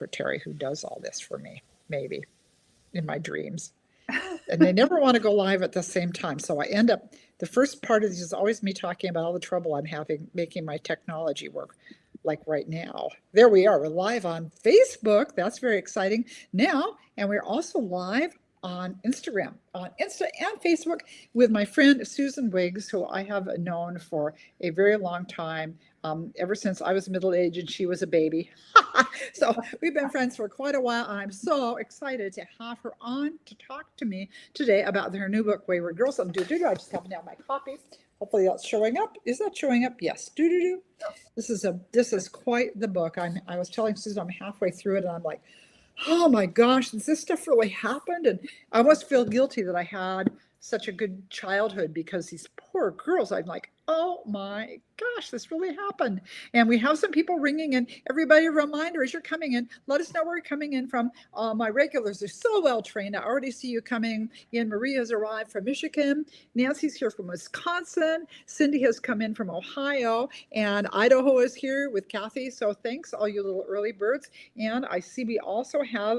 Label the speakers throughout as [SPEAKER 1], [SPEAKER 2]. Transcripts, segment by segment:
[SPEAKER 1] secretary who does all this for me, maybe in my dreams. And they never want to go live at the same time. So I end up, the first part of this is always me talking about all the trouble I'm having making my technology work. Like right now, there we are. We're live on Facebook. That's very exciting now. And we're also live on Instagram, on Insta and Facebook with my friend Susan Wiggs, who I have known for a very long time, ever since I was middle-aged and she was a baby. So we've been friends for quite a while, and I'm so excited to have her on to talk to me today about her new book, Wayward Girls. I just have now my copy. Hopefully that's showing up. Is that showing up? Yes. This is quite the book. I was telling Susan I'm halfway through it, and I'm like, oh my gosh, does this stuff really happened? And I almost feel guilty that I had such a good childhood because these poor girls, I'm like, oh my gosh, this really happened. And we have some people ringing in. Everybody, a reminder, as you're coming in, let us know where you're coming in from. My regulars are so well trained. I already see you coming in. Maria's arrived from Michigan. Nancy's here from Wisconsin. Cindy has come in from Ohio. And Idaho is here with Kathy. So thanks, all you little early birds. And I see we also have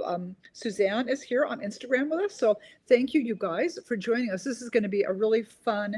[SPEAKER 1] Suzanne is here on Instagram with us. So thank you, you guys, for joining us. This is going to be a really fun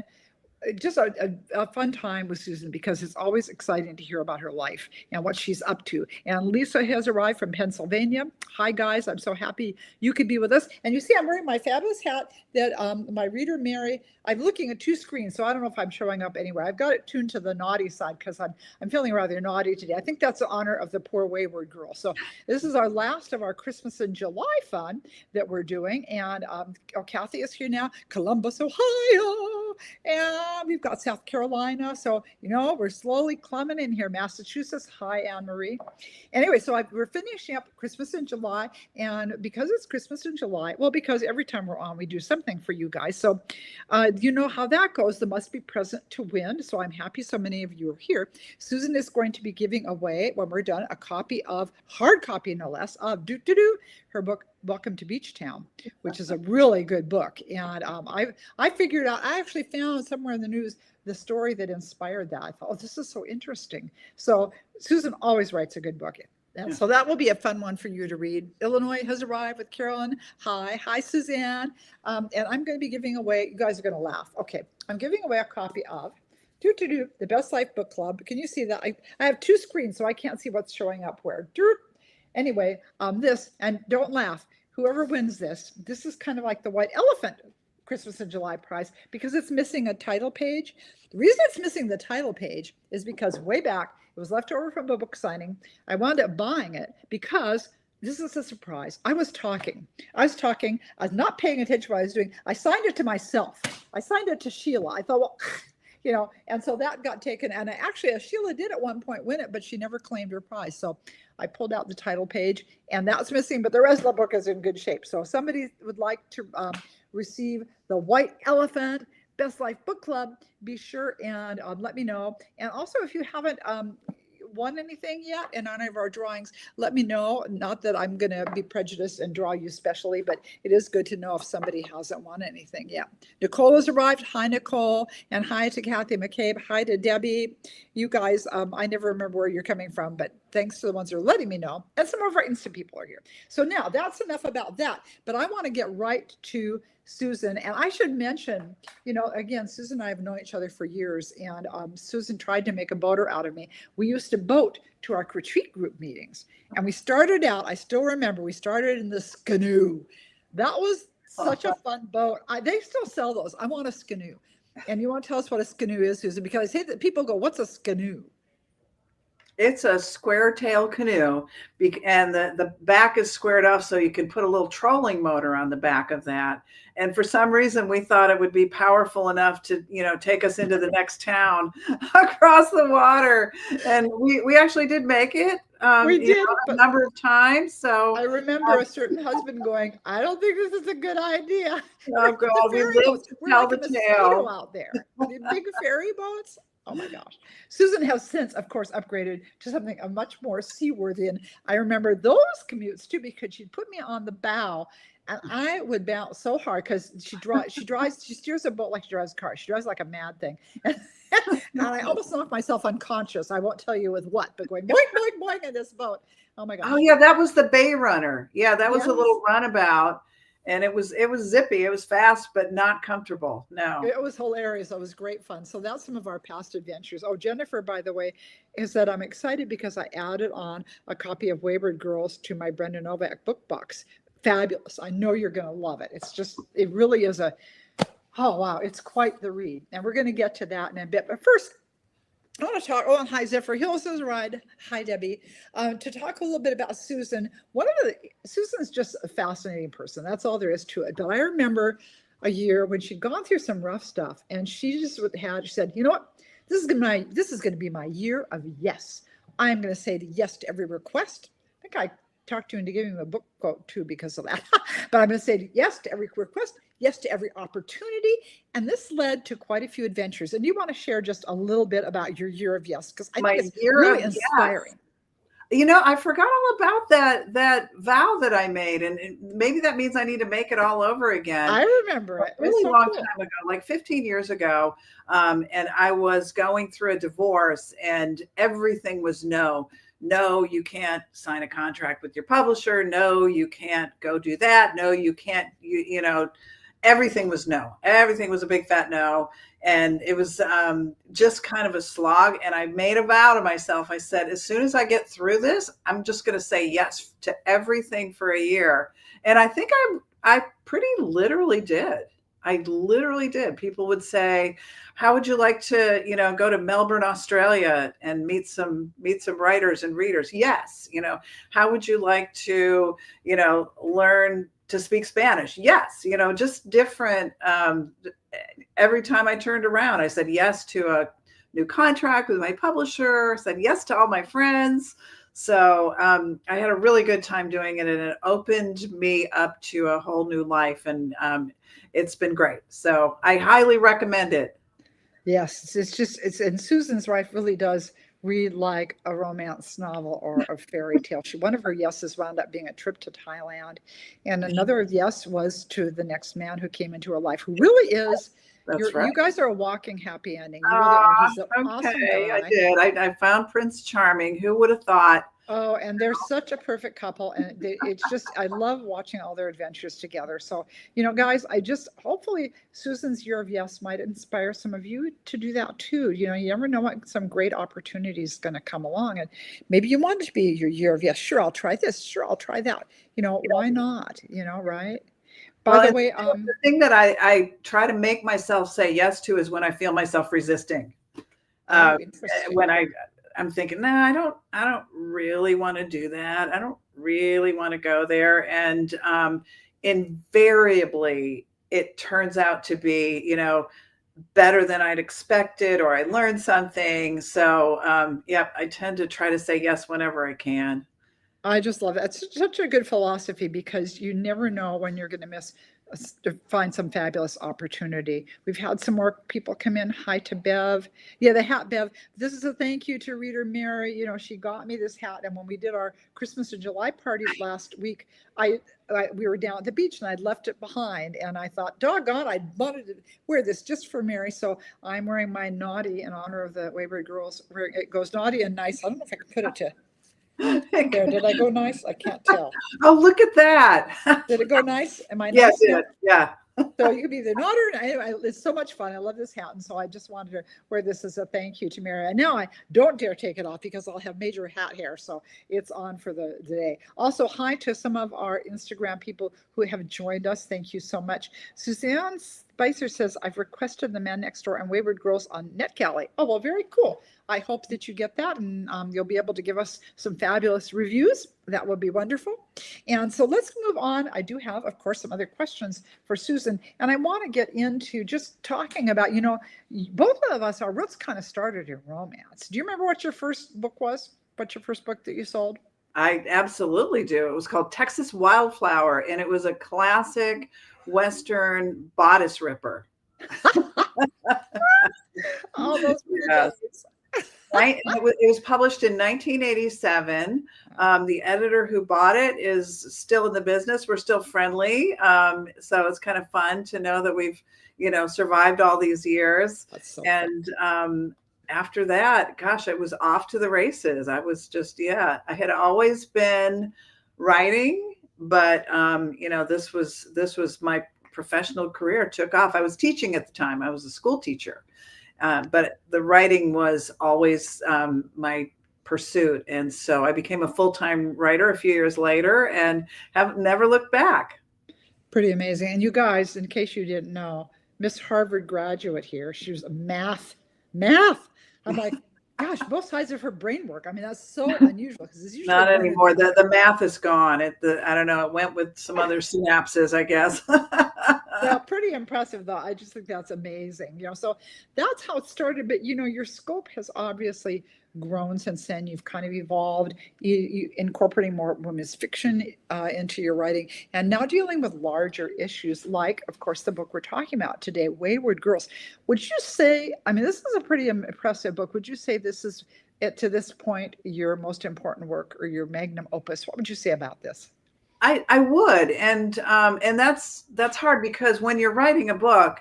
[SPEAKER 1] just a fun time with Susan because it's always exciting to hear about her life and what she's up to. And Lisa has arrived from Pennsylvania. Hi, guys. I'm so happy you could be with us. And you see, I'm wearing my fabulous hat that my reader, Mary, I'm looking at two screens, so I don't know if I'm showing up anywhere. I've got it tuned to the naughty side because I'm feeling rather naughty today. I think that's the honor of the poor wayward girl. So this is our last of our Christmas in July fun that we're doing. And Kathy is here now, Columbus, Ohio. And we've got South Carolina. So, we're slowly climbing in here. Massachusetts. Hi, Anne-Marie. Anyway, so we're finishing up Christmas in July. And because it's Christmas in July, well, because every time we're on, we do something for you guys. So you know how that goes. The must be present to win. So I'm happy so many of you are here. Susan is going to be giving away, when we're done, a copy of, hard copy no less, of her book, Welcome to Beach Town, which is a really good book. And I figured out, I actually found somewhere in the news the story that inspired that. I thought, oh, this is so interesting. So Susan always writes a good book. And so that will be a fun one for you to read. Illinois has arrived with Carolyn. Hi, Suzanne. And I'm going to be giving away, you guys are going to laugh. Okay, I'm giving away a copy of the Best Life Book Club. Can you see that? I have two screens, so I can't see what's showing up where. Anyway, this, and don't laugh, whoever wins this is kind of like the White Elephant Christmas in July prize because it's missing a title page. The reason it's missing the title page is because way back, it was left over from a book signing. I wound up buying it because this is a surprise. I was talking. I was not paying attention to what I was doing. I signed it to myself. I signed it to Sheila. I thought, well, and so that got taken. And actually, Sheila did at one point win it, but she never claimed her prize. So I pulled out the title page and that's missing, but the rest of the book is in good shape. So if somebody would like to receive the White Elephant Best Life Book Club, be sure and let me know. And also, if you haven't won anything yet in any of our drawings, let me know. Not that I'm going to be prejudiced and draw you specially, but it is good to know if somebody hasn't won anything yet. Nicole has arrived. Hi, Nicole. And hi to Kathy McCabe. Hi to Debbie. You guys, I never remember where you're coming from, but thanks to the ones that are letting me know. And some of our Insta people are here. So now that's enough about that. But I want to get right to Susan. And I should mention, again, Susan and I have known each other for years. And Susan tried to make a boater out of me. We used to boat to our retreat group meetings. And we started out, I still remember, we started in the canoe. That was such a fun boat. They still sell those. I want a canoe. And you want to tell us what a canoe is, Susan? Because I say that people go, what's a canoe?
[SPEAKER 2] It's a square tail canoe, and the back is squared off so you can put a little trolling motor on the back of that. And for some reason, we thought it would be powerful enough to, take us into the next town across the water. And we actually did make it.
[SPEAKER 1] We did
[SPEAKER 2] a number of times. So
[SPEAKER 1] I remember a certain husband going, I don't think this is a good idea.
[SPEAKER 2] Oh God, we lived to tell the tale
[SPEAKER 1] out there. The big ferry boats. Oh my gosh. Susan has since, of course, upgraded to something a much more seaworthy. And I remember those commutes too, because she'd put me on the bow and I would bounce so hard because she steers a boat like she drives a car. She drives like a mad thing. And I almost knocked myself unconscious. I won't tell you with what, but going boing, boing, boing in this boat. Oh my gosh.
[SPEAKER 2] Oh yeah, that was the Bay Runner. Yeah, that was
[SPEAKER 1] Yes.
[SPEAKER 2] a little runabout. And it was zippy. It was fast, but not comfortable. No.
[SPEAKER 1] It was hilarious. It was great fun. So that's some of our past adventures. Oh, Jennifer, by the way, is that I'm excited because I added on a copy of Wayward Girls to my Brenda Novak book box. Fabulous. I know you're going to love it. It's just, it really is oh, wow. It's quite the read. And we're going to get to that in a bit. But first, I want to talk. Oh, and hi, Zephyr Hills is right. Hi, Debbie. To talk a little bit about Susan. Susan's just a fascinating person. That's all there is to it. But I remember a year when she'd gone through some rough stuff, and she said, you know what? This is going to be my year of yes. I'm going to say yes to every request. I think I talked to him into giving him a book quote too because of that. But I'm going to say yes to every request, yes to every opportunity. And this led to quite a few adventures. And you want to share just a little bit about your year of yes, because I think it's really inspiring.
[SPEAKER 2] Yes. You know, I forgot all about that vow that I made, and maybe that means I need to make it all over again.
[SPEAKER 1] I remember it.
[SPEAKER 2] A really long time ago, like 15 years ago, and I was going through a divorce, and everything was no. No, you can't sign a contract with your publisher. No, you can't go do that. No, you can't, you know, everything was no. Everything was a big fat no. And it was just kind of a slog. And I made a vow to myself. I said, as soon as I get through this, I'm just going to say yes to everything for a year. And I think I pretty literally did. I literally did. People would say, how would you like to, you know, go to Melbourne, Australia and meet some writers and readers? Yes. You know, how would you like to, you know, learn to speak Spanish? Yes. You know, just different. Every time I turned around, I said yes to a new contract with my publisher, said yes to all my friends. So I had a really good time doing it, and it opened me up to a whole new life. And it's been great. So I highly recommend it.
[SPEAKER 1] Yes, and Susan's wife really does read like a romance novel or a fairy tale. One of her yeses wound up being a trip to Thailand. And another yes was to the next man who came into her life, who really is,
[SPEAKER 2] right.
[SPEAKER 1] You guys are a walking happy ending. You really are. He's an awesome guy.
[SPEAKER 2] I did. I found Prince Charming. Who would have thought?
[SPEAKER 1] Oh, and they're such a perfect couple. And it's just, I love watching all their adventures together. So, you know, guys, hopefully Susan's year of yes might inspire some of you to do that too. You know, you never know what some great opportunity is going to come along. And maybe you want it to be your year of yes. Sure, I'll try this. Sure, I'll try that. You know, why not? You know, right? By the way,
[SPEAKER 2] the thing that I try to make myself say yes to is when I feel myself resisting. When I'm thinking, no, I don't really want to do that. I don't really want to go there. And invariably, it turns out to be, you know, better than I'd expected, or I learned something. So, I tend to try to say yes whenever I can.
[SPEAKER 1] I just love it. It's such a good philosophy because you never know when you're going to find some fabulous opportunity. We've had some more people come in. Hi to Bev. Yeah, the hat, Bev. This is a thank you to reader Mary. You know, she got me this hat. And when we did our Christmas and July parties last week, we were down at the beach and I'd left it behind. And I thought, doggone, I wanted to wear this just for Mary. So I'm wearing my naughty in honor of the Wayward Girls, where it goes naughty and nice. I don't know if I can put it to there. Did I go nice? I can't tell.
[SPEAKER 2] Oh, look at that.
[SPEAKER 1] Did it go nice? Am I nice?
[SPEAKER 2] Yeah, it did. Yeah.
[SPEAKER 1] So you could be the naughty. Anyway, it's so much fun. I love this hat. And so I just wanted to wear this as a thank you to Mary. And now I don't dare take it off because I'll have major hat hair. So it's on for the day. Also, hi to some of our Instagram people who have joined us. Thank you so much. Suzanne Spicer says, I've requested The Man Next Door and Wayward Girls on NetGalley. Oh, well, very cool. I hope that you get that and you'll be able to give us some fabulous reviews. That would be wonderful. And so let's move on. I do have, of course, some other questions for Susan. And I want to get into just talking about, you know, both of us, our roots kind of started in romance. Do you remember what your first book was? What's your first book that you sold?
[SPEAKER 2] I absolutely do. It was called Texas Wildflower, and it was a classic Western bodice ripper.
[SPEAKER 1] All those were the
[SPEAKER 2] Yes.
[SPEAKER 1] days.
[SPEAKER 2] Right. It was published in 1987. The editor who bought it is still in the business. We're still friendly. So it's kind of fun to know that we've, survived all these years.
[SPEAKER 1] That's so fun.
[SPEAKER 2] And after that, gosh, I was off to the races. I was just, I had always been writing, but, this was my professional career. Took off. I was teaching at the time. I was a school teacher. But the writing was always my pursuit. And so I became a full-time writer a few years later and have never looked back.
[SPEAKER 1] Pretty amazing. And you guys, in case you didn't know, Miss Harvard graduate here, she was a math. I'm like, gosh, both sides of her brain work. I mean, that's so unusual because it's usually
[SPEAKER 2] Not anymore. The math is gone. I don't know. It went with some other synapses, I guess.
[SPEAKER 1] Yeah, pretty impressive though. I just think that's amazing. So that's how it started. But your scope has obviously grown since then. You've kind of evolved, you incorporating more women's fiction into your writing, and now dealing with larger issues like, of course, the book we're talking about today, Wayward Girls. Would you say, I mean, this is a pretty impressive book. Would you say this is, to this point, your most important work or your magnum opus? What would you say about this?
[SPEAKER 2] I would, and that's hard because when you're writing a book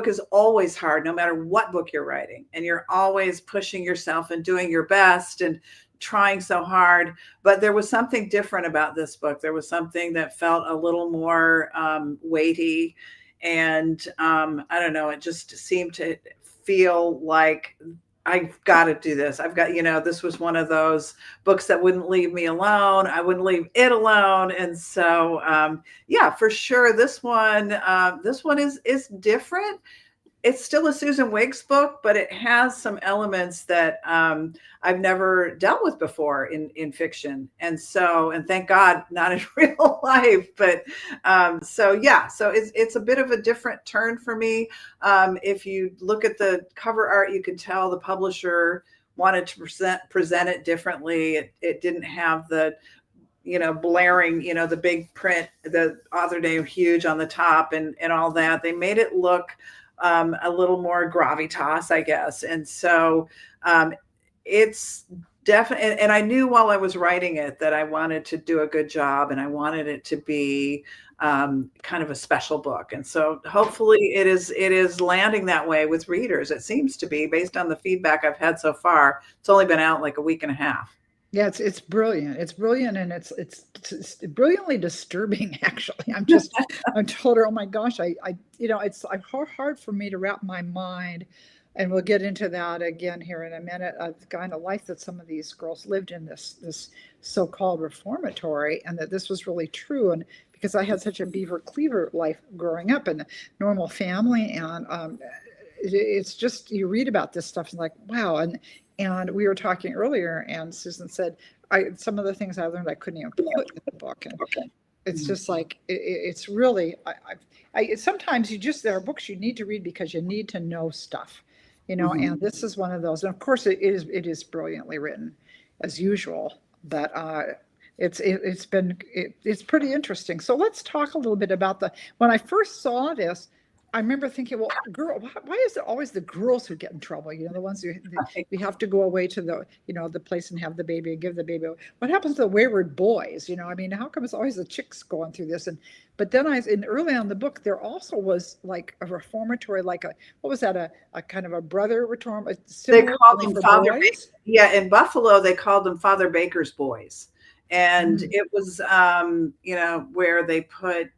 [SPEAKER 2] is always hard, no matter what book you're writing, and you're always pushing yourself and doing your best and trying so hard. But there was something different about this book. There was something that felt a little more weighty, and I don't know. It just seemed to feel like I've got to do this. I've got, this was one of those books that wouldn't leave me alone. I wouldn't leave it alone. And so, for sure. This one is different. It's still a Susan Wiggs book, but it has some elements that I've never dealt with before in fiction. And thank God, not in real life. But so it's a bit of a different turn for me. If you look at the cover art, you can tell the publisher wanted to present it differently. It didn't have the blaring, the big print, the author name huge on the top and all that. They made it look a little more gravitas, I guess. And so it's definitely, and I knew while I was writing it that I wanted to do a good job and I wanted it to be kind of a special book. And so hopefully it is landing that way with readers. It seems to be, based on the feedback I've had so far. It's only been out like a week and a half.
[SPEAKER 1] Yeah, it's brilliant. It's brilliant, and it's brilliantly disturbing. Actually, I'm told her, oh my gosh, it's hard for me to wrap my mind, and we'll get into that again here in a minute. The kind of life that some of these girls lived in, this so-called reformatory, and that this was really true. And because I had such a beaver cleaver life growing up in a normal family, and it's just, you read about this stuff and like, wow. And we were talking earlier, and Susan said, some of the things I learned I couldn't even put in the book. And it's just like, it's really, sometimes there are books you need to read because you need to know stuff, and this is one of those. And of course it is brilliantly written as usual, but it's pretty interesting. So let's talk a little bit about when I first saw this, I remember thinking, well, why is it always the girls who get in trouble? The ones who have to go away to the place and have the baby and give the baby. What happens to the wayward boys? I mean, how come it's always the chicks going through this? But then early on in the book, there also was like a reformatory, like what was that? A kind of a brother reform.
[SPEAKER 2] They called them Father. Yeah, in Buffalo, they called them Father Baker's boys, and it was where they put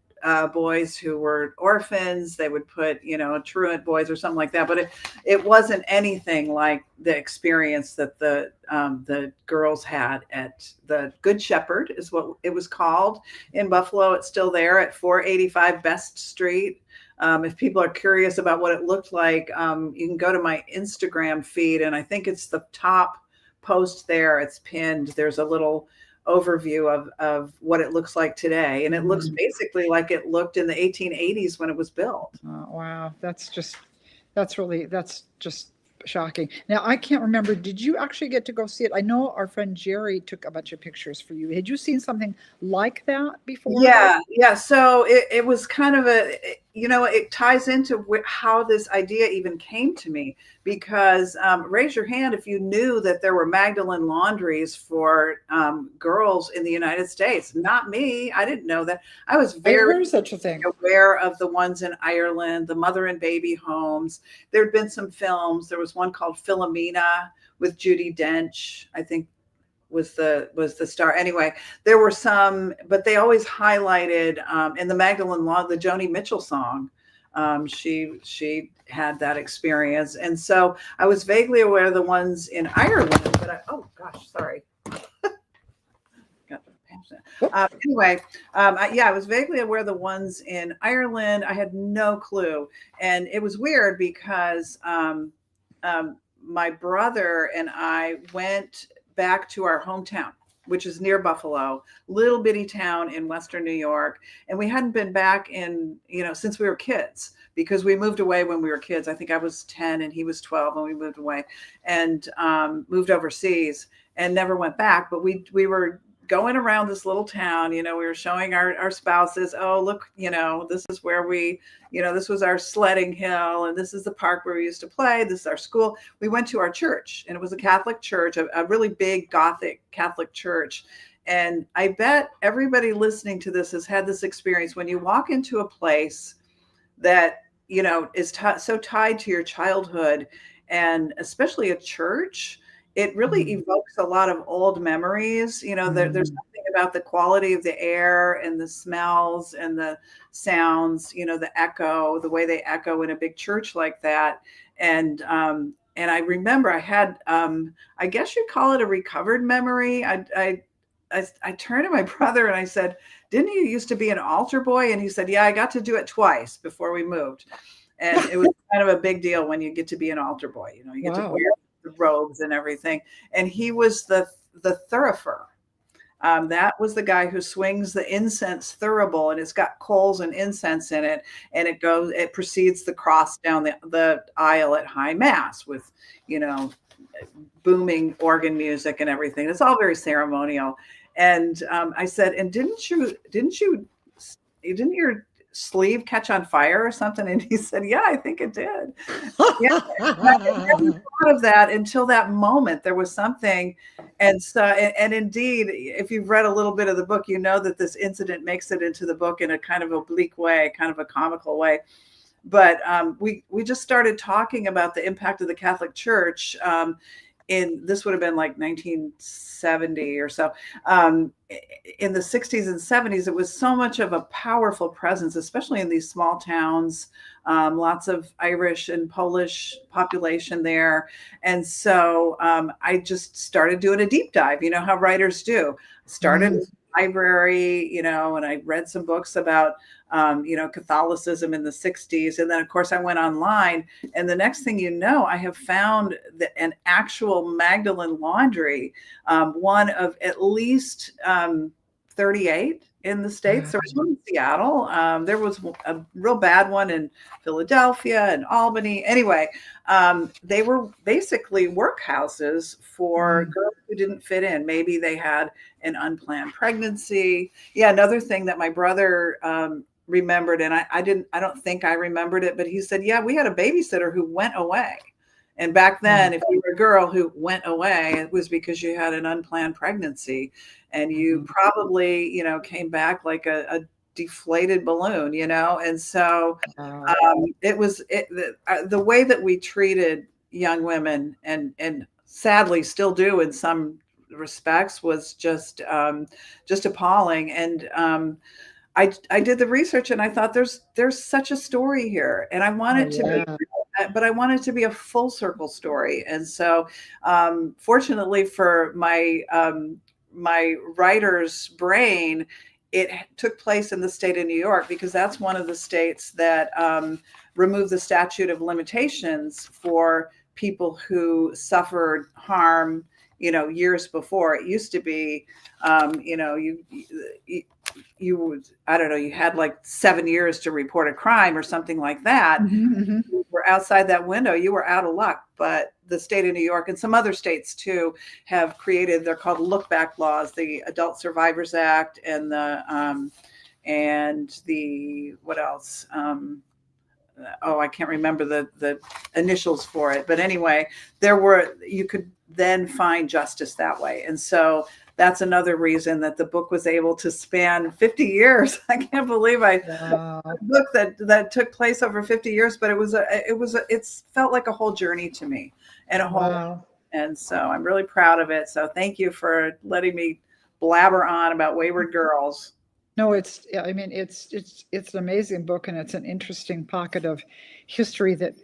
[SPEAKER 2] boys who were orphans. They would put truant boys or something like that, but it wasn't anything like the experience that the girls had at the Good Shepherd, is what it was called in Buffalo. It's still there at 485 Best Street. If people are curious about what it looked like, you can go to my Instagram feed, and I think it's the top post there. It's pinned. There's a little overview of what it looks like today, and it looks basically like it looked in the 1880s when it was built.
[SPEAKER 1] Oh, wow, that's just shocking. Now, I can't remember, did you actually get to go see it? I know our friend Jerry took a bunch of pictures for you. Had you seen something like that before?
[SPEAKER 2] Yeah. So it was kind of it ties into how this idea even came to me, because raise your hand if you knew that there were Magdalene laundries for girls in the United States. Not me. I didn't know that. I was
[SPEAKER 1] I
[SPEAKER 2] very
[SPEAKER 1] heard such a thing.
[SPEAKER 2] aware of the ones in Ireland, the mother and baby homes. There had been some films. There was one called Philomena with Judi Dench, I think was the star. Anyway, there were some, but they always highlighted in the Magdalene Law, the Joni Mitchell song. She had that experience, and so I was vaguely aware of the ones in Ireland. But oh gosh, sorry. Anyway, I was vaguely aware of the ones in Ireland. I had no clue, and it was weird because my brother and I went back to our hometown, which is near Buffalo, little bitty town in Western New York. And we hadn't been back since we were kids, because we moved away when we were kids. I think I was 10 and he was 12 when we moved away, and moved overseas and never went back. But we were going around this little town, we were showing our spouses, oh, look, this is where this was our sledding hill, and this is the park where we used to play. This is our school. We went to our church, and it was a Catholic church, a really big Gothic Catholic church. And I bet everybody listening to this has had this experience when you walk into a place that, is so tied to your childhood, and especially a church. It really evokes a lot of old memories. There's something about the quality of the air and the smells and the sounds, the echo, the way they echo in a big church like that. And I remember I had, I guess you'd call it a recovered memory. I turned to my brother and I said, didn't you used to be an altar boy? And he said, yeah, I got to do it twice before we moved. And it was kind of a big deal when you get to be an altar boy. You get to wear the robes and everything. And he was the thurifer. That was the guy who swings the incense thurible, and it's got coals and incense in it, and it precedes the cross down the aisle at high mass with, booming organ music and everything. It's all very ceremonial. And I said, and didn't your sleeve catch on fire or something? And he said, yeah, I think it did. Yeah, I never thought of that until that moment. There was something. And so, and indeed, if you've read a little bit of the book, you know that this incident makes it into the book in a kind of oblique way, kind of a comical way. But we just started talking about the impact of the Catholic Church this would have been like 1970 or so. In the 60s and 70s, it was so much of a powerful presence, especially in these small towns, lots of Irish and Polish population there. And so I just started doing a deep dive, how writers do. Started with the library, and I read some books about Catholicism in the 60s. And then, of course, I went online. And the next thing you know, I have found an actual Magdalene laundry, one of at least 38 in the States. There was one in Seattle. There was a real bad one in Philadelphia and Albany. Anyway, they were basically workhouses for girls who didn't fit in. Maybe they had an unplanned pregnancy. Yeah, another thing that my brother remembered, and I don't think I remembered it, but he said, yeah, we had a babysitter who went away. And back then, if you were a girl who went away, it was because you had an unplanned pregnancy, and you probably, came back like a deflated balloon, And so it was the way that we treated young women, and sadly still do in some respects, was just appalling. And I did the research, and I thought there's such a story here, and I wanted to be, but I wanted it to be a full circle story. And so, fortunately for my writer's brain, it took place in the state of New York, because that's one of the states that removed the statute of limitations for people who suffered harm, years before. It used to be, you would, I don't know, you had like 7 years to report a crime or something like that. You were outside that window, you were out of luck. But the state of New York, and some other states too, have created, they're called look back laws, the Adult Survivors Act, and the what else? I can't remember the initials for it, but anyway, you could then find justice that way. And so that's another reason that the book was able to span 50 years. I can't believe a
[SPEAKER 1] Wow.
[SPEAKER 2] book that took place over 50 years, but it's felt like a whole journey to me, and a whole,
[SPEAKER 1] Wow.
[SPEAKER 2] and so I'm really proud of it. So thank you for letting me blabber on about Wayward Girls.
[SPEAKER 1] No, I mean, it's an amazing book, and it's an interesting pocket of history that,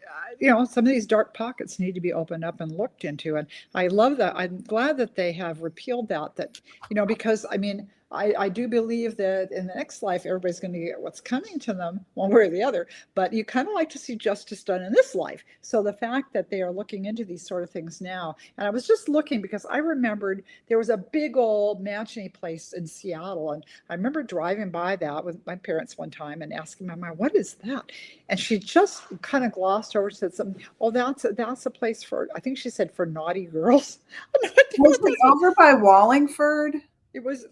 [SPEAKER 1] some of these dark pockets need to be opened up and looked into. And I love that. I'm glad that they have repealed that, because I mean, I do believe that in the next life, everybody's going to get what's coming to them one way or the other. But you kind of like to see justice done in this life. So the fact that they are looking into these sort of things now, and I was just looking because I remembered there was a big old mansion place in Seattle, and I remember driving by that with my parents one time and asking my mom, "What is that?" And she just kind of glossed over, said something. "Oh, that's a place for," I think she said, "for naughty girls."
[SPEAKER 2] Was it over by Wallingford?
[SPEAKER 1] It was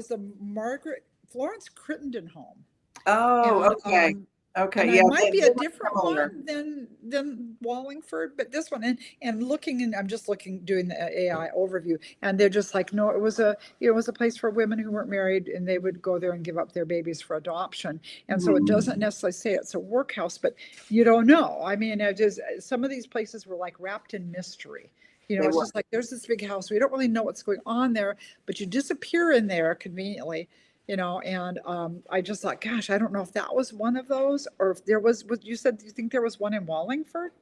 [SPEAKER 1] the Margaret Florence Crittenden home.
[SPEAKER 2] Oh,
[SPEAKER 1] And,
[SPEAKER 2] okay. Okay.
[SPEAKER 1] and
[SPEAKER 2] Yeah.
[SPEAKER 1] it might be
[SPEAKER 2] they
[SPEAKER 1] a
[SPEAKER 2] were
[SPEAKER 1] different
[SPEAKER 2] similar.
[SPEAKER 1] one than Wallingford, but this one, and looking, and I'm just looking, doing the AI overview, and they're just like, no, it was a place for women who weren't married, and they would go there and give up their babies for adoption. And so it
[SPEAKER 2] Mhm.
[SPEAKER 1] doesn't necessarily say it's a workhouse, but you don't know. I mean, it just, some of these places were like wrapped in mystery.
[SPEAKER 2] They
[SPEAKER 1] It's
[SPEAKER 2] were.
[SPEAKER 1] just like there's this big house. We don't really know what's going on there, but you disappear in there conveniently, and I just thought, gosh, I don't know if that was one of those, or if there was, what you said, do you think there was one in Wallingford?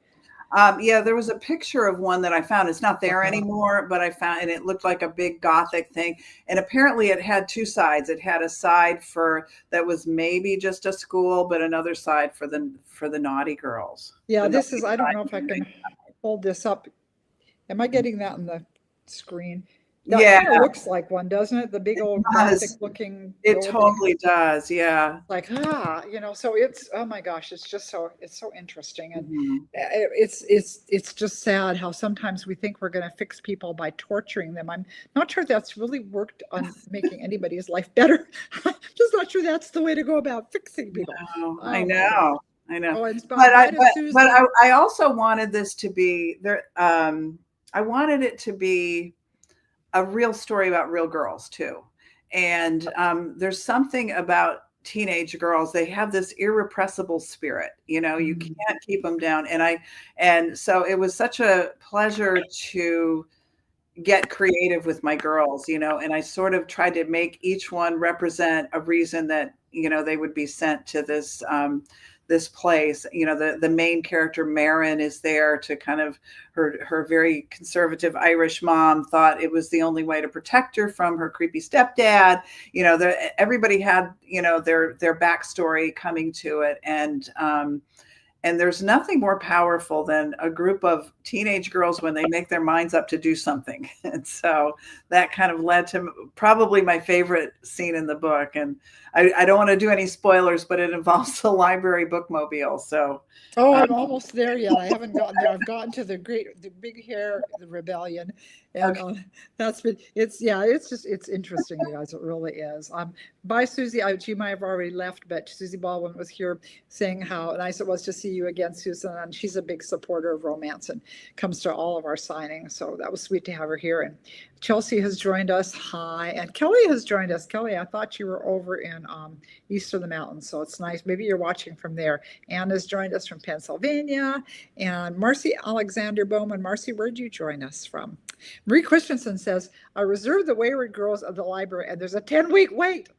[SPEAKER 2] Yeah, there was a picture of one that I found. It's not there
[SPEAKER 1] Uh-huh.
[SPEAKER 2] anymore, but I found, and it looked like a big Gothic thing. And apparently, it had two sides. It had a side for that was maybe just a school, but another side for the naughty girls.
[SPEAKER 1] Yeah,
[SPEAKER 2] The
[SPEAKER 1] this is,
[SPEAKER 2] naughty
[SPEAKER 1] I don't know if I
[SPEAKER 2] side.
[SPEAKER 1] can hold this up. Am I getting that on the screen? That
[SPEAKER 2] Yeah,
[SPEAKER 1] kind of looks like one, doesn't it? The big
[SPEAKER 2] it
[SPEAKER 1] old Gothic
[SPEAKER 2] does.
[SPEAKER 1] looking
[SPEAKER 2] It
[SPEAKER 1] building.
[SPEAKER 2] totally does. Yeah.
[SPEAKER 1] Like, so it's, oh my gosh, it's so interesting. And
[SPEAKER 2] Mhm.
[SPEAKER 1] it's just sad how sometimes we think we're going to fix people by torturing them. I'm not sure that's really worked on making anybody's life better. I'm just not sure that's the way to go about fixing people.
[SPEAKER 2] Oh, I
[SPEAKER 1] Oh my gosh.
[SPEAKER 2] know. I know.
[SPEAKER 1] Oh, it's
[SPEAKER 2] But I
[SPEAKER 1] bye to
[SPEAKER 2] but
[SPEAKER 1] Susie.
[SPEAKER 2] I also wanted this to be there. I wanted it to be a real story about real girls too. And there's something about teenage girls. They have this irrepressible spirit. You
[SPEAKER 1] Mm.
[SPEAKER 2] can't keep them down. And so it was such a pleasure to get creative with my girls, and I sort of tried to make each one represent a reason that, they would be sent to this place. The main character, Marin, is there to kind of, her very conservative Irish mom thought it was the only way to protect her from her creepy stepdad. Everybody had, their backstory coming to it. And there's nothing more powerful than a group of teenage girls when they make their minds up to do something. And so that kind of led to probably my favorite scene in the book. And I don't want to do any spoilers, but it involves the library bookmobile. So
[SPEAKER 1] Oh,
[SPEAKER 2] um,
[SPEAKER 1] I'm almost there yet. I haven't gotten there. I've gotten to the big hair, the rebellion, and
[SPEAKER 2] okay.
[SPEAKER 1] it's interesting, you guys. It really is. Bye, Susie. She might have already left, but Susie Baldwin was here saying how nice it was to see you again, Susan. And she's a big supporter of romance and comes to all of our signings. So that was sweet to have her here. And Chelsea has joined us. Hi, and Kelly has joined us. Kelly, I thought you were over in east of the mountains, so it's nice. Maybe you're watching from there. Anne has joined us from Pennsylvania, and Marcy Alexander Bowman. Marcy, where'd you join us from? Marie Christensen says, I reserved the Wayward Girls of the library, and there's a 10-week wait.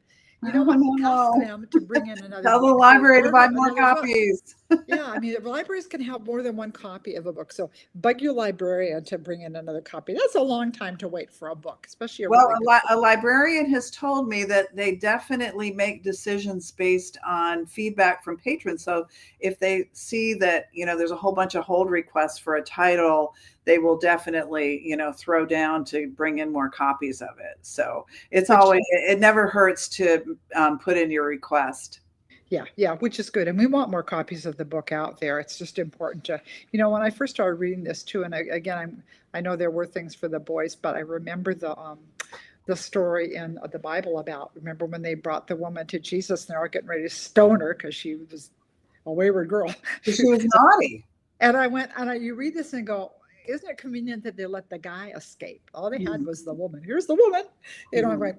[SPEAKER 1] You know
[SPEAKER 2] Oh
[SPEAKER 1] what? Ask
[SPEAKER 2] no.
[SPEAKER 1] them to bring in another
[SPEAKER 2] Tell the
[SPEAKER 1] book. So
[SPEAKER 2] library to buy
[SPEAKER 1] order
[SPEAKER 2] more
[SPEAKER 1] another book.
[SPEAKER 2] copies.
[SPEAKER 1] Yeah, I mean, the libraries can have more than one copy of a book. So bug your librarian to bring in another copy. That's a long time to wait for a book, especially a
[SPEAKER 2] Well,
[SPEAKER 1] really good book.
[SPEAKER 2] a librarian has told me that they definitely make decisions based on feedback from patrons. So if they see that, there's a whole bunch of hold requests for a title, they will definitely, throw down to bring in more copies of it. So
[SPEAKER 1] Which
[SPEAKER 2] it never hurts to put in your request.
[SPEAKER 1] Yeah, which is good. And we want more copies of the book out there. It's just important to, when I first started reading this too, and I know there were things for the boys, but I remember the story in the Bible about, remember when they brought the woman to Jesus and they were getting ready to stone her because she was a wayward girl.
[SPEAKER 2] She was naughty.
[SPEAKER 1] And I went, you read this and go, isn't it convenient that they let the guy escape? All they had was the woman. Here's the woman. I'm going,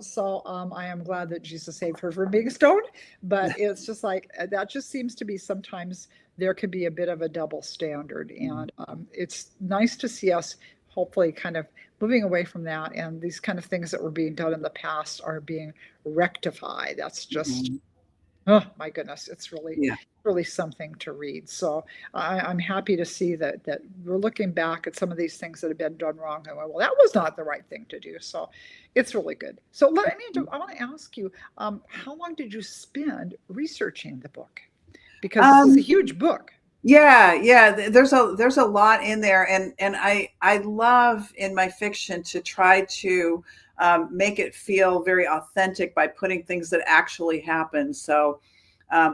[SPEAKER 1] so I am glad that Jesus saved her from being stoned. But it's just like, that just seems to be sometimes there could be a bit of a double standard. And it's nice to see us hopefully kind of moving away from that. And these kind of things that were being done in the past are being rectified. That's just, oh my goodness, it's really something to read. So I'm happy to see that we're looking back at some of these things that have been done wrong. And well, that was not the right thing to do. So it's really good. So I want to ask you, how long did you spend researching the book? Because it's a huge book.
[SPEAKER 2] Yeah. There's a lot in there, and I love in my fiction to try to make it feel very authentic by putting things that actually happen. So,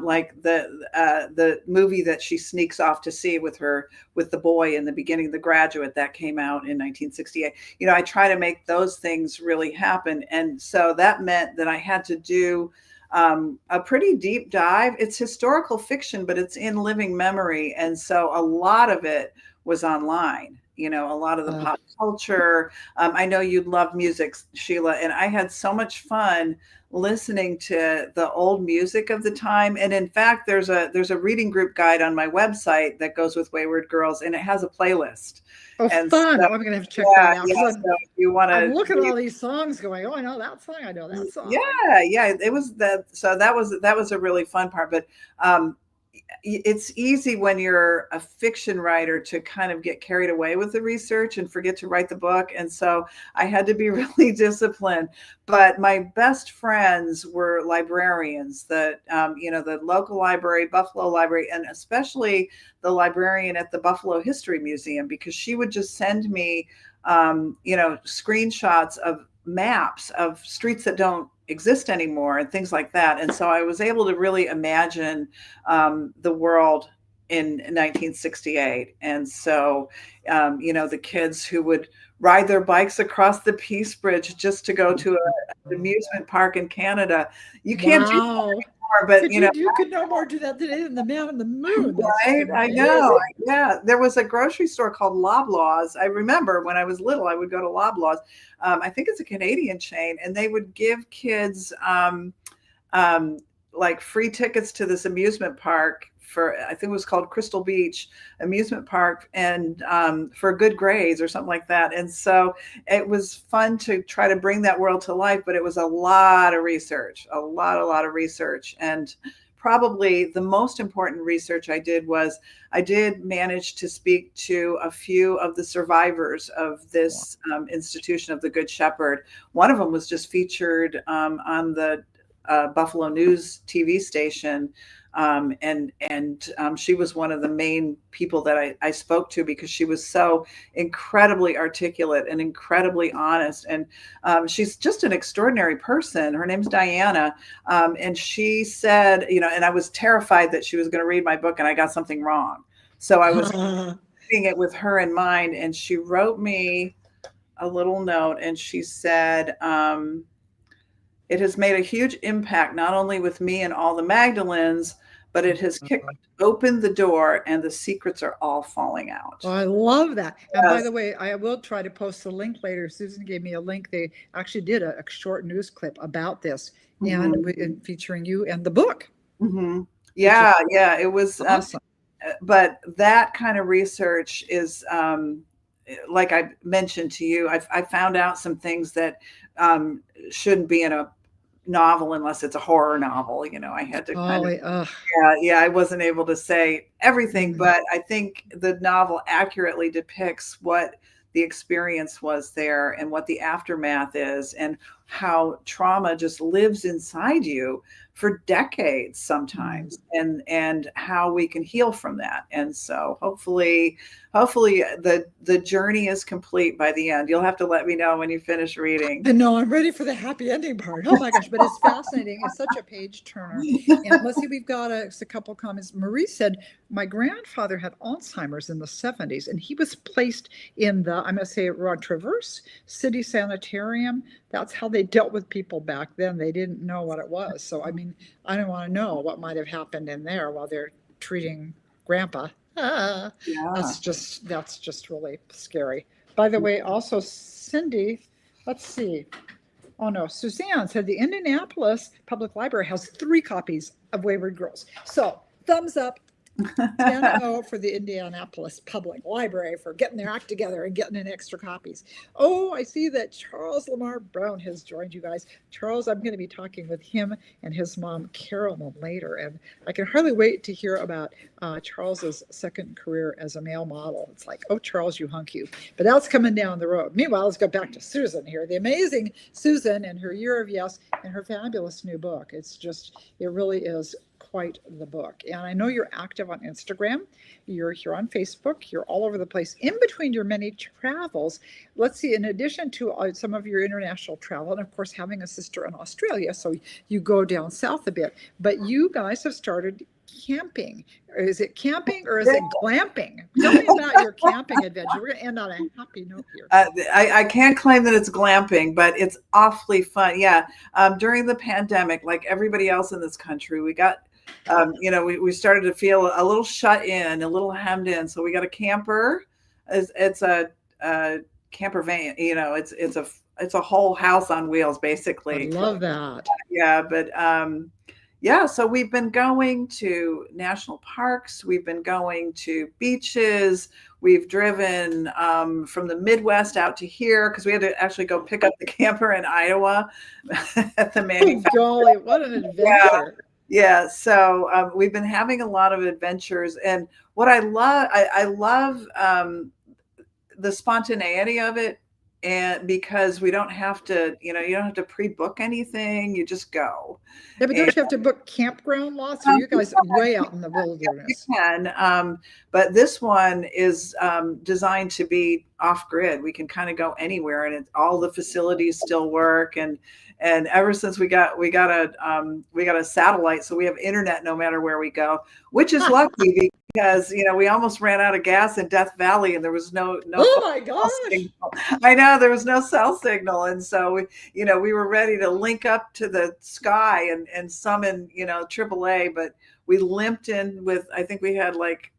[SPEAKER 2] like the movie that she sneaks off to see with the boy in the beginning, The Graduate, that came out in 1968. I try to make those things really happen, and so that meant that I had to do a pretty deep dive. It's historical fiction, but it's in living memory. And so a lot of it was online, a lot of the pop culture. I know you love music, Sheila, and I had so much fun listening to the old music of the time. And in fact, there's a reading group guide on my website that goes with Wayward Girls, and it has a playlist.
[SPEAKER 1] Oh,
[SPEAKER 2] and
[SPEAKER 1] fun.
[SPEAKER 2] So,
[SPEAKER 1] I'm going to have to check that out.
[SPEAKER 2] Yeah, so if you want to,
[SPEAKER 1] I'm looking at all these songs going, oh, I know that song. I know that song.
[SPEAKER 2] Yeah. It was that. So that was a really fun part. But it's easy when you're a fiction writer to kind of get carried away with the research and forget to write the book. And so I had to be really disciplined. But my best friends were librarians, the local library, Buffalo Library, and especially the librarian at the Buffalo History Museum, because she would just send me, screenshots of maps of streets that don't exist anymore and things like that. And so I was able to really imagine the world in 1968. And so, the kids who would ride their bikes across the Peace Bridge just to go to an amusement park in Canada. You can't do that anymore, but
[SPEAKER 1] you could no more do that today than the man on the moon.
[SPEAKER 2] Right? I know. Yeah. There was a grocery store called Loblaws. I remember when I was little, I would go to Loblaws. I think it's a Canadian chain, and they would give kids like free tickets to this amusement park I think it was called Crystal Beach Amusement Park, and for good grades or something like that. And so it was fun to try to bring that world to life, but it was a lot of research, a lot of research. And probably the most important research I did was I did manage to speak to a few of the survivors of this institution of the Good Shepherd. One of them was just featured on the Buffalo News TV station. And she was one of the main people that I spoke to, because she was so incredibly articulate and incredibly honest. And she's just an extraordinary person. Her name's Diana. And she said, and I was terrified that she was going to read my book and I got something wrong. So I was reading it with her in mind. And she wrote me a little note, and she said, it has made a huge impact, not only with me and all the Magdalens, but it has kicked open the door, and the secrets are all falling out.
[SPEAKER 1] Oh, I love that. And by the way, I will try to post a link later. Susan gave me a link. They actually did a short news clip about this, and featuring you and the book.
[SPEAKER 2] Mm-hmm. Yeah, it was
[SPEAKER 1] awesome.
[SPEAKER 2] But that kind of research is, like I mentioned to you, I found out some things that shouldn't be in a novel unless it's a horror novel. I had to I wasn't able to say everything, but I think the novel accurately depicts what the experience was there and what the aftermath is, and how trauma just lives inside you for decades sometimes, and how we can heal from that. And so hopefully the journey is complete by the end. You'll have to let me know when you finish reading.
[SPEAKER 1] No, I'm ready for the happy ending part. Oh my gosh, but it's fascinating. It's such a page turner. And let's see, we've got a couple comments. Marie said, my grandfather had Alzheimer's in the 70s, and he was placed in the, I'm going to say it wrong, Traverse City Sanitarium. that's how they dealt with people back then. They didn't know what it was. So, I mean, I don't want to know what might have happened in there while they're treating grandpa. Ah,
[SPEAKER 2] Yeah.
[SPEAKER 1] that's just really scary. By the way, also Cindy, let's see. Oh no, Suzanne said the Indianapolis Public Library has 3 copies of Wayward Girls. So thumbs up, 10-0 for the Indianapolis Public Library for getting their act together and getting in extra copies. Oh, I see that Charles Lamar Brown has joined you guys. Charles, I'm going to be talking with him and his mom, Carolyn, later. And I can hardly wait to hear about Charles's second career as a male model. It's like, oh, Charles, you hunk you. But that's coming down the road. Meanwhile, let's go back to Susan here. The amazing Susan and her Year of Yes and her fabulous new book. It's just, it really is quite the book. And I know you're active on Instagram, you're here on Facebook, you're all over the place. In between your many travels, let's see, in addition to some of your international travel, and of course having a sister in Australia, so you go down south a bit, but you guys have started camping. Is it camping or is it glamping? Tell me about your camping adventure. We're going to end on a happy note here.
[SPEAKER 2] I can't claim that it's glamping, but it's awfully fun. Yeah. During the pandemic, like everybody else in this country, we got we started to feel a little shut in, a little hemmed in. So we got a camper. It's a camper van. It's a whole house on wheels, basically.
[SPEAKER 1] I love that.
[SPEAKER 2] Yeah, but so we've been going to national parks. We've been going to beaches. We've driven from the Midwest out to here because we had to actually go pick up the camper in Iowa at the manufacturer.
[SPEAKER 1] Oh, golly, what an adventure.
[SPEAKER 2] Yeah, so we've been having a lot of adventures, and what I love the spontaneity of it, and because we don't have to, you don't have to pre-book anything, you just go.
[SPEAKER 1] Yeah, but don't you have to book campground lots? Or you guys way out in the wilderness?
[SPEAKER 2] You can, but this one is designed to be off-grid. We can kind of go anywhere, and all the facilities still work. And ever since we got a satellite, so we have internet no matter where we go, which is lucky because we almost ran out of gas in Death Valley and there was no
[SPEAKER 1] oh my gosh,
[SPEAKER 2] I know there was no cell signal, and so we were ready to link up to the sky and summon AAA, but we limped in with, I think we had like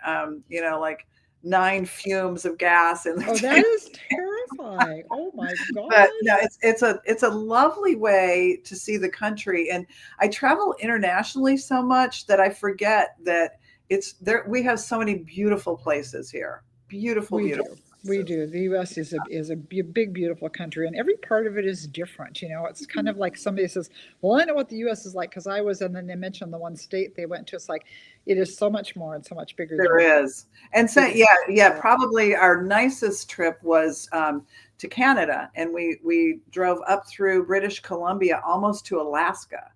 [SPEAKER 2] 9 fumes of gas in the
[SPEAKER 1] tank. That is terrifying. Oh my god.
[SPEAKER 2] But no, it's a lovely way to see the country, and I travel internationally so much that I forget that it's there. We have so many beautiful places here. Beautiful.
[SPEAKER 1] We do. The U.S. is a big, beautiful country, and every part of it is different. It's kind of like somebody says, "Well, I know what the U.S. is like because I was," and then they mentioned the one state they went to. It's like it is so much more and so much bigger.
[SPEAKER 2] There is, and so probably our nicest trip was to Canada, and we drove up through British Columbia almost to Alaska.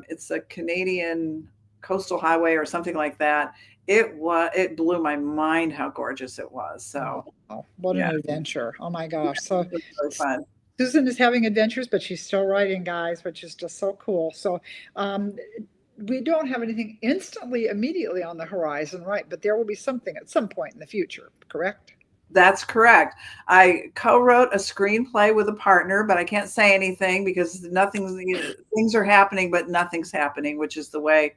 [SPEAKER 2] It's a Canadian coastal highway or something like that. It blew my mind how gorgeous it was. So
[SPEAKER 1] what an adventure. Oh my gosh. So
[SPEAKER 2] it was really fun.
[SPEAKER 1] Susan is having adventures, but she's still writing, guys, which is just so cool. So we don't have anything immediately on the horizon, right? But there will be something at some point in the future, correct?
[SPEAKER 2] That's correct. I co-wrote a screenplay with a partner, but I can't say anything because things are happening, but nothing's happening, which is the way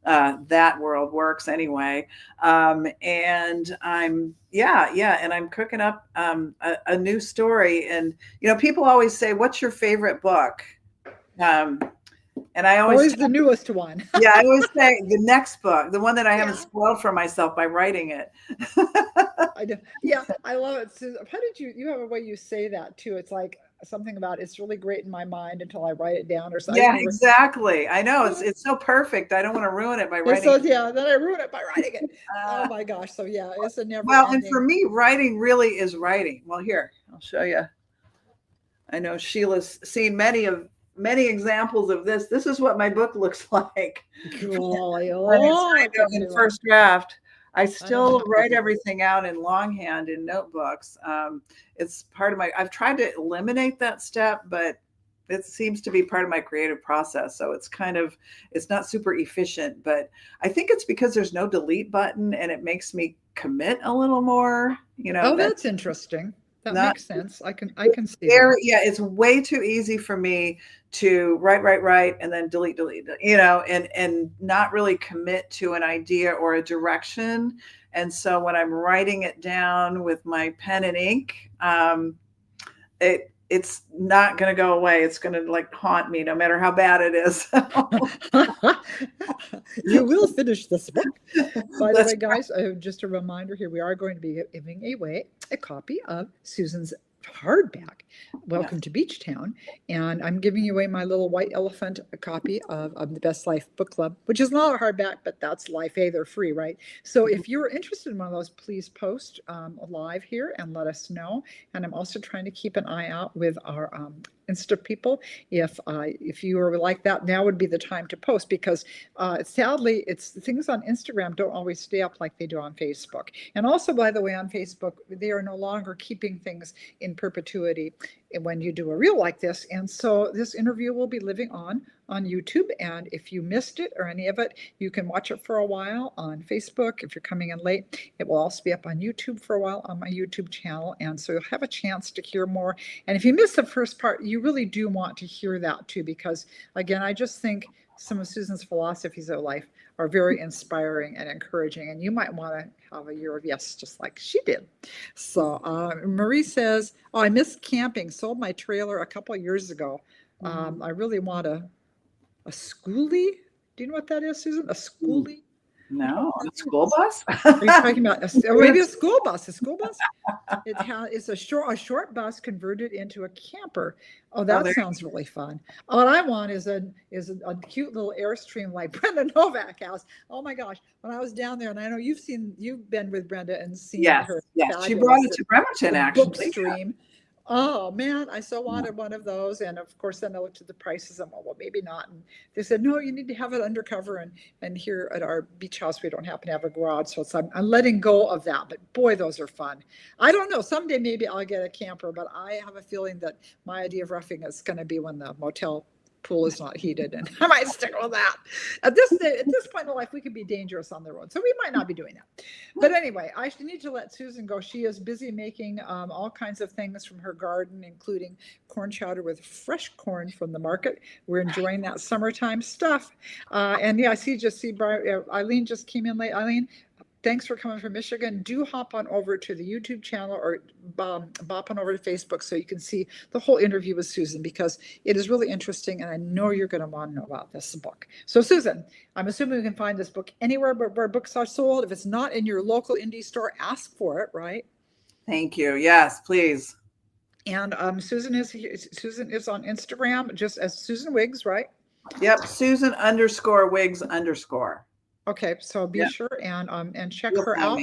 [SPEAKER 2] that world works anyway. And I'm cooking up a new story. And people always say, "What's your favorite book?" And I always
[SPEAKER 1] the newest one.
[SPEAKER 2] Yeah, I always say the next book, the one that I haven't spoiled for myself by writing it.
[SPEAKER 1] I do. Yeah, I love it. Susan, how did you have a way you say that too? It's like something about it's really great in my mind until I write it down or something.
[SPEAKER 2] Yeah, exactly. I know it's so perfect. I don't want to ruin it by writing.
[SPEAKER 1] So then I ruin it by writing it. Oh my gosh. So yeah, it's a never.
[SPEAKER 2] Well, and for me, writing really is writing. Well, here, I'll show you. I know Sheila's seen many examples of this. This is what my book looks like. In first draft. I still write everything out in longhand in notebooks. It's part of I've tried to eliminate that step, but it seems to be part of my creative process. So it's not super efficient, but I think it's because there's no delete button and it makes me commit a little more,
[SPEAKER 1] Oh, that's interesting. That
[SPEAKER 2] Not
[SPEAKER 1] makes sense. I can see
[SPEAKER 2] very,
[SPEAKER 1] that.
[SPEAKER 2] yeah, it's way too easy for me to write, and then delete, you know, and not really commit to an idea or a direction. And so when I'm writing it down with my pen and ink, it's not going to go away. It's going to like haunt me no matter how bad it is.
[SPEAKER 1] You will finish this book. By the
[SPEAKER 2] That's
[SPEAKER 1] way, guys, just a reminder here, we are going to be giving away a copy of Susan's hardback, Welcome
[SPEAKER 2] yes.
[SPEAKER 1] to Beach Town. And I'm giving away my little white elephant a copy of the Best Life Book Club, which is not a hardback, but that's life. Hey, they're free, right? So if you're interested in one of those, please post live here and let us know. And I'm also trying to keep an eye out with our Insta people. If you are like that, now would be the time to post, because sadly, it's things on Instagram don't always stay up like they do on Facebook. And also, by the way, on Facebook, they are no longer keeping things in perpetuity when you do a reel like this. And so this interview will be living on YouTube. And if you missed it or any of it, you can watch it for a while on Facebook. If you're coming in late, it will also be up on YouTube for a while on my YouTube channel. And so you'll have a chance to hear more. And if you missed the first part, you really do want to hear that too, because again, I just think some of Susan's philosophies of life are very inspiring and encouraging. And you might want to have a year of yes, just like she did. So Marie says, oh, I miss camping. Sold my trailer a couple of years ago. I really want a schoolie. Do you know what that is, Susan? A schoolie?
[SPEAKER 2] No, a school bus.
[SPEAKER 1] Are you talking about maybe a school bus? A school bus? It's a short bus converted into a camper. Oh, that sounds really fun. What I want is a cute little Airstream like Brenda Novak has. Oh my gosh! When I was down there, and I know you've been with Brenda and seen her.
[SPEAKER 2] Yes, she brought it to Bremerton actually.
[SPEAKER 1] Bookstream. Oh man, I so wanted one of those. And of course, then I looked at the prices and well, maybe not. And they said, no, you need to have it undercover. And here at our beach house, we don't happen to have a garage. So I'm letting go of that. But boy, those are fun. I don't know. Someday maybe I'll get a camper, but I have a feeling that my idea of roughing is going to be when the motel pool is not heated, and I might stick with that. At this point in life, we can be dangerous on the road, so we might not be doing that. But anyway, I need to let Susan go. She is busy making all kinds of things from her garden, including corn chowder with fresh corn from the market. We're enjoying that summertime stuff. And yeah, Eileen just came in late. Eileen, thanks for coming from Michigan. Do hop on over to the YouTube channel or bop on over to Facebook so you can see the whole interview with Susan, because it is really interesting and I know you're going to want to know about this book. So Susan, I'm assuming we can find this book anywhere where books are sold. If it's not in your local indie store, ask for it, right?
[SPEAKER 2] Thank you. Yes, please.
[SPEAKER 1] And Susan is on Instagram just as Susan Wiggs, right?
[SPEAKER 2] Yep, Susan_Wiggs_.
[SPEAKER 1] Okay, so be sure and check her out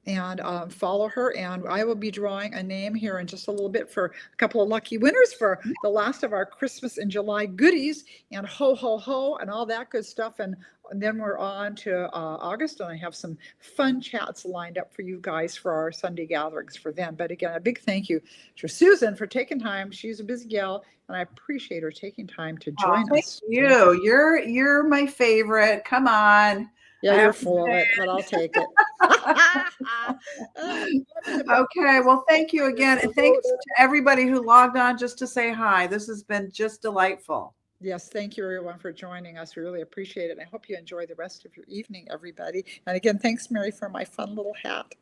[SPEAKER 1] and follow her. And I will be drawing a name here in just a little bit for a couple of lucky winners for the last of our Christmas in July goodies and ho, ho, ho, and all that good stuff. And then we're on to August, and I have some fun chats lined up for you guys for our Sunday gatherings for them. But again, a big thank you to Susan for taking time. She's a busy gal, and I appreciate her taking time to join us.
[SPEAKER 2] Thank you. You're my favorite. Come on.
[SPEAKER 1] Yeah, you're full of it, but I'll take it.
[SPEAKER 2] Okay, well, thank you again. And thanks to everybody who logged on just to say hi. This has been just delightful.
[SPEAKER 1] Yes, thank you everyone for joining us. We really appreciate it. I hope you enjoy the rest of your evening, everybody. And again, thanks, Mary, for my fun little hat.